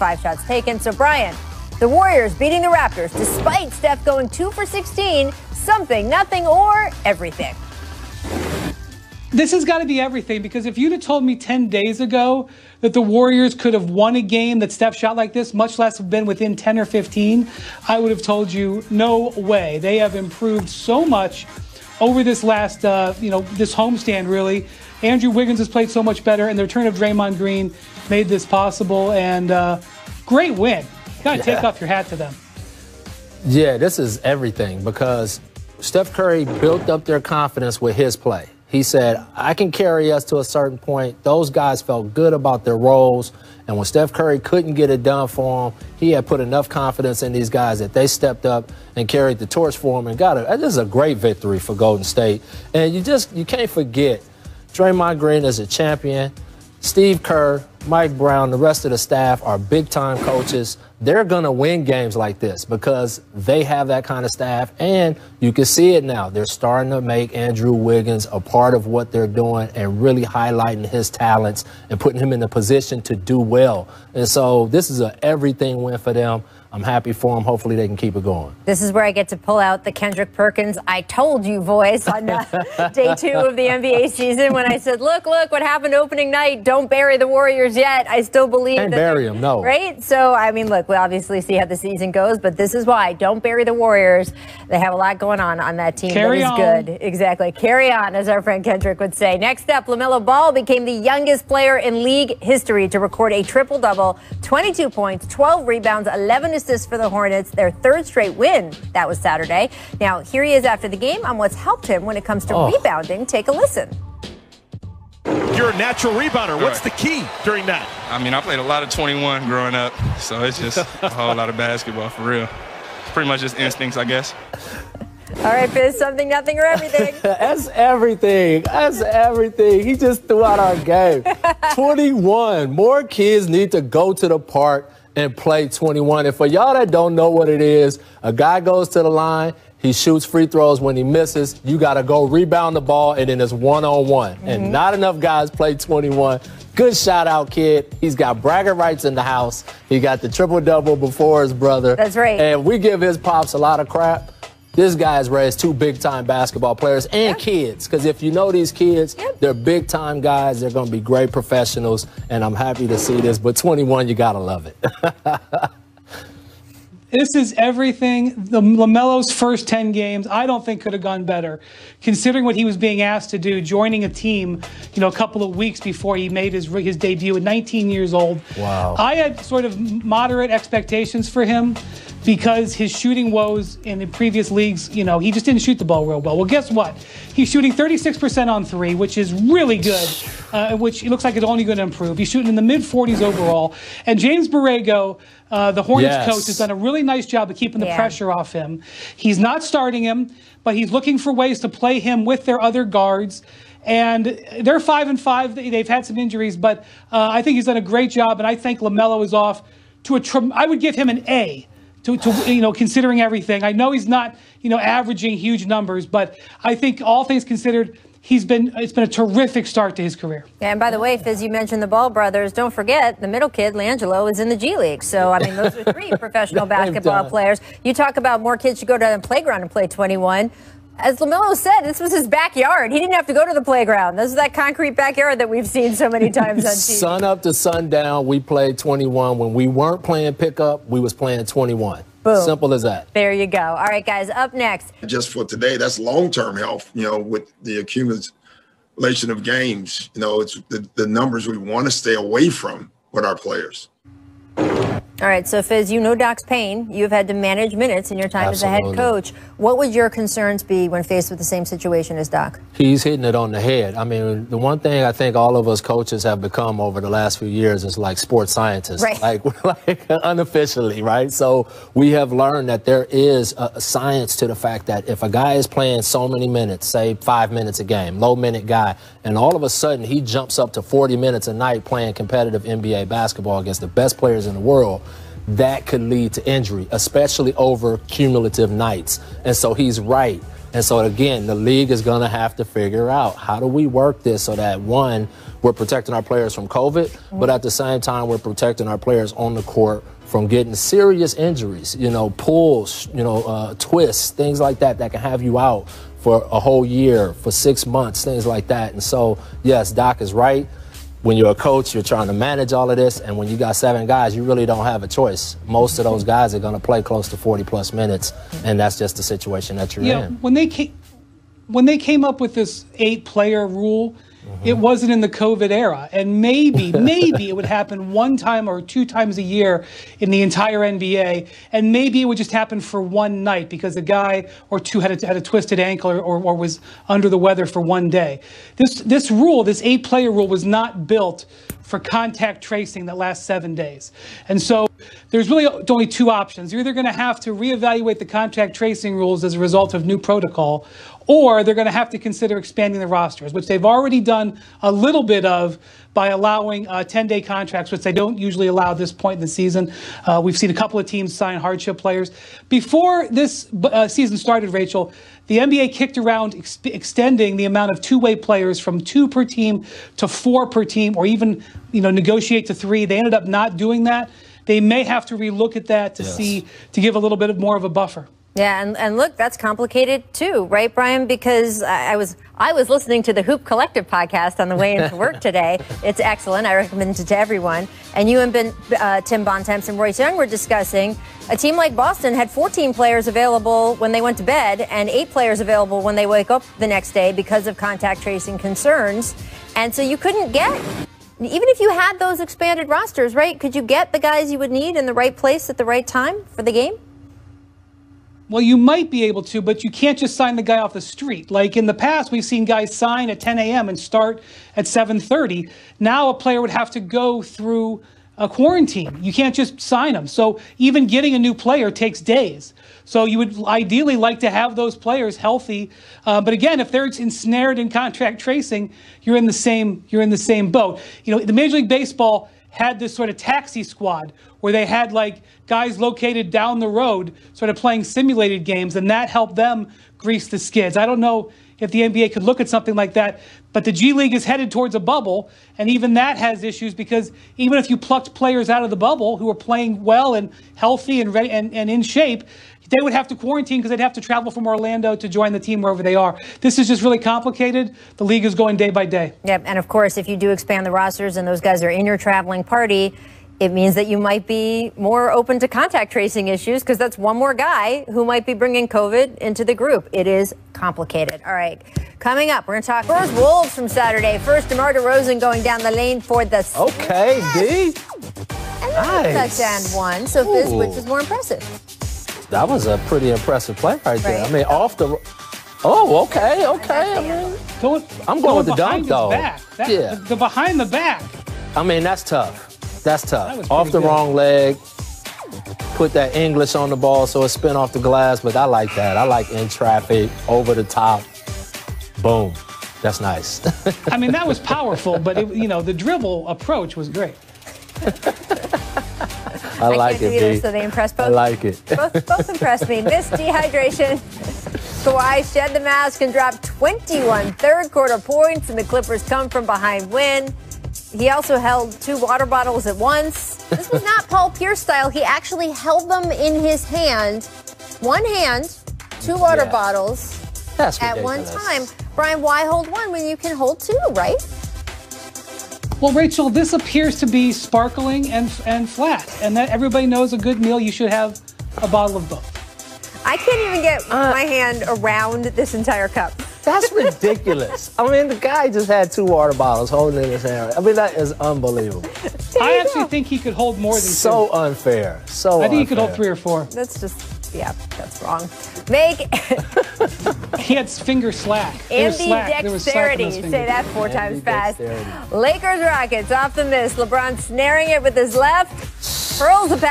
5 shots taken. So, Brian, the Warriors beating the Raptors despite Steph going 2 for 16, something, nothing, or everything. This has got to be everything, because if you'd have told me 10 days ago that the Warriors could have won a game that Steph shot like this, much less have been within 10 or 15, I would have told you no way. They have improved so much over this last, this homestand, really. Andrew Wiggins has played so much better, and the return of Draymond Green made this possible, and great win. Got to take off your hat to them. Yeah, this is everything, because Steph Curry built up their confidence with his play. He said, I can carry us to a certain point. Those guys felt good about their roles. And when Steph Curry couldn't get it done for him, he had put enough confidence in these guys that they stepped up and carried the torch for him and got it. This is a great victory for Golden State. And you can't forget, Draymond Green is a champion. Steve Kerr, Mike Brown, the rest of the staff are big-time coaches. They're going to win games like this because they have that kind of staff, and you can see it now. They're starting to make Andrew Wiggins a part of what they're doing and really highlighting his talents and putting him in a position to do well. And so this is an everything win for them. I'm happy for them. Hopefully they can keep it going. This is where I get to pull out the Kendrick Perkins I told you voice on day 2 of the NBA season when I said, look what happened opening night. Don't bury the Warriors yet. I still believe Can't bury them, no. Right? So, I mean, look, we'll obviously see how the season goes, but this is why. Don't bury the Warriors. They have a lot going on that team. Carry on. That is good. Exactly. Carry on, as our friend Kendrick would say. Next up, LaMelo Ball became the youngest player in league history to record a triple-double, 22 points, 12 rebounds, 11 assists for the Hornets, their 3rd straight win. That was Saturday. Now, here he is after the game on what's helped him when it comes to rebounding. Take a listen. You're a natural rebounder. What's the key during that? I mean, I played a lot of 21 growing up, so it's just a whole lot of basketball for real. It's pretty much just instincts, I guess. All right, Fizz, something, nothing, or everything. That's everything. That's everything. He just threw out our game. 21. More kids need to go to the park and play 21. And for y'all that don't know what it is, a guy goes to the line, he shoots free throws. When he misses, you got to go rebound the ball, and then it's one-on-one. And not enough guys play 21. Good shout-out, kid. He's got bragging rights in the house. He got the triple-double before his brother. That's right. And we give his pops a lot of crap. This guy's raised 2 big-time basketball players and kids. Because if you know these kids, they're big-time guys. They're going to be great professionals. And I'm happy to see this. But 21, you got to love it. This is everything. The LaMelo's first 10 games, I don't think could have gone better, considering what he was being asked to do, joining a team, a couple of weeks before he made his debut at 19 years old. Wow. I had sort of moderate expectations for him because his shooting woes in the previous leagues, he just didn't shoot the ball real well. Well, guess what? He's shooting 36% on 3, which is really good, which it looks like it's only going to improve. He's shooting in the mid-40s overall. And James Borrego, the Hornets coach, has done a really nice job of keeping the pressure off him. He's not starting him, but he's looking for ways to play him with their other guards. And they're 5-5. They've had some injuries, but I think he's done a great job. And I think LaMelo is off to I would give him an A. To considering everything. I know he's not, averaging huge numbers, but I think all things considered, it's been a terrific start to his career. Yeah, and by the way, Fizz, you mentioned the Ball brothers. Don't forget, the middle kid, Langelo, is in the G League. So, I mean, those are 3 professional basketball players. You talk about more kids should go to the playground and play 21. As LaMelo said, this was his backyard. He didn't have to go to the playground. This is that concrete backyard that we've seen so many times on TV. Sun up to sundown, we played 21. When we weren't playing pickup, we was playing 21. Boom. Simple as that. There you go. All right, guys, up next. Just for today, that's long-term health, with the accumulation of games. It's the numbers we want to stay away from with our players. All right, so Fizz, Doc's pain. You've had to manage minutes in your time as a head coach. What would your concerns be when faced with the same situation as Doc? He's hitting it on the head. I mean, the one thing I think all of us coaches have become over the last few years is like sports scientists, like unofficially, right? So we have learned that there is a science to the fact that if a guy is playing so many minutes, say 5 minutes a game, low-minute guy, and all of a sudden he jumps up to 40 minutes a night playing competitive NBA basketball against the best players in the world, that could lead to injury, especially over cumulative nights. And so he's right. And so, again, the league is going to have to figure out how do we work this so that, one, we're protecting our players from COVID, but at the same time, we're protecting our players on the court from getting serious injuries, pulls, twists, things like that can have you out for a whole year, for 6 months, things like that. And so, yes, Doc is right. When you're a coach, you're trying to manage all of this, and when you got 7 guys, you really don't have a choice. Most of those guys are going to play close to 40-plus minutes, and that's just the situation that you're in. When they came up with this 8-player rule, it wasn't in the COVID era, and maybe it would happen 1 time or 2 times a year in the entire NBA, and maybe it would just happen for one night because a guy or two had a twisted ankle or was under the weather for one day. This rule, this 8-player rule, was not built for contact tracing that lasts 7 days. And so there's really only 2 options. You're either going to have to reevaluate the contact tracing rules as a result of new protocol, or they're going to have to consider expanding the rosters, which they've already done a little bit of by allowing 10-day contracts, which they don't usually allow at this point in the season. We've seen a couple of teams sign hardship players. Before this season started, Rachel, the NBA kicked around extending the amount of two-way players from 2 per team to 4 per team, or even negotiate to 3. They ended up not doing that. They may have to relook at that to give a little bit more of a buffer. Yeah, and look, that's complicated too, right, Brian? Because I was listening to the Hoop Collective podcast on the way into work today. It's excellent. I recommend it to everyone. And you and Tim Bontemps and Royce Young were discussing a team like Boston had 14 players available when they went to bed and 8 players available when they wake up the next day because of contact tracing concerns. And so you couldn't get, even if you had those expanded rosters, right, could you get the guys you would need in the right place at the right time for the game? Well, you might be able to, but you can't just sign the guy off the street. Like in the past, we've seen guys sign at 10 a.m. and start at 7:30. Now a player would have to go through a quarantine. You can't just sign them. So even getting a new player takes days. So you would ideally like to have those players healthy. But again, if they're ensnared in contract tracing, you're in the same boat. The Major League Baseball had this sort of taxi squad where they had like guys located down the road sort of playing simulated games, and that helped them grease the skids. I don't know if the NBA could look at something like that, but the G League is headed towards a bubble, and even that has issues because even if you plucked players out of the bubble who are playing well and healthy and ready and in shape, they would have to quarantine because they'd have to travel from Orlando to join the team wherever they are. This is just really complicated. The league is going day by day. Yep, and of course, if you do expand the rosters and those guys are in your traveling party, it means that you might be more open to contact tracing issues because that's one more guy who might be bringing COVID into the group. It is complicated. All right, coming up, we're going to talk Spurs Wolves from Saturday. First, DeMar DeRozan going down the lane for the Okay, D. And then Nice. touchdown one. So Fizz, which was more impressive? That was a pretty impressive play right there. I mean, off the... Oh, okay. I'm going with the dunk, though. The behind the back. I mean, that's tough. Off the good. wrong leg. Put that English on the ball so it spin off the glass, but I like that. I like in traffic, over the top. Boom. That's nice. I mean, that was powerful, but the dribble approach was great. I like can't it, do either, B. so they impressed both. I like it. Both impressed me. Missed dehydration. Kawhi shed the mask and dropped 21 third-quarter points, and the Clippers come from behind win. He also held 2 water bottles at once. This was not Paul Pierce style. He actually held them in his hand. One hand, 2 water bottles at one time. Brian, why hold one when you can hold 2, right? Well, Rachel, this appears to be sparkling and flat, and that everybody knows a good meal, you should have a bottle of both. I can't even get my hand around this entire cup. That's ridiculous. I mean, the guy just had 2 water bottles holding in his hand. I mean, that is unbelievable. I actually think he could hold more than 2. So unfair. I think he could hold 3 or 4. That's just, that's wrong. He had finger slack. Ambidexterity. Say that 4 times fast. Lakers Rockets off the miss. LeBron snaring it with his left. Hurls the pass.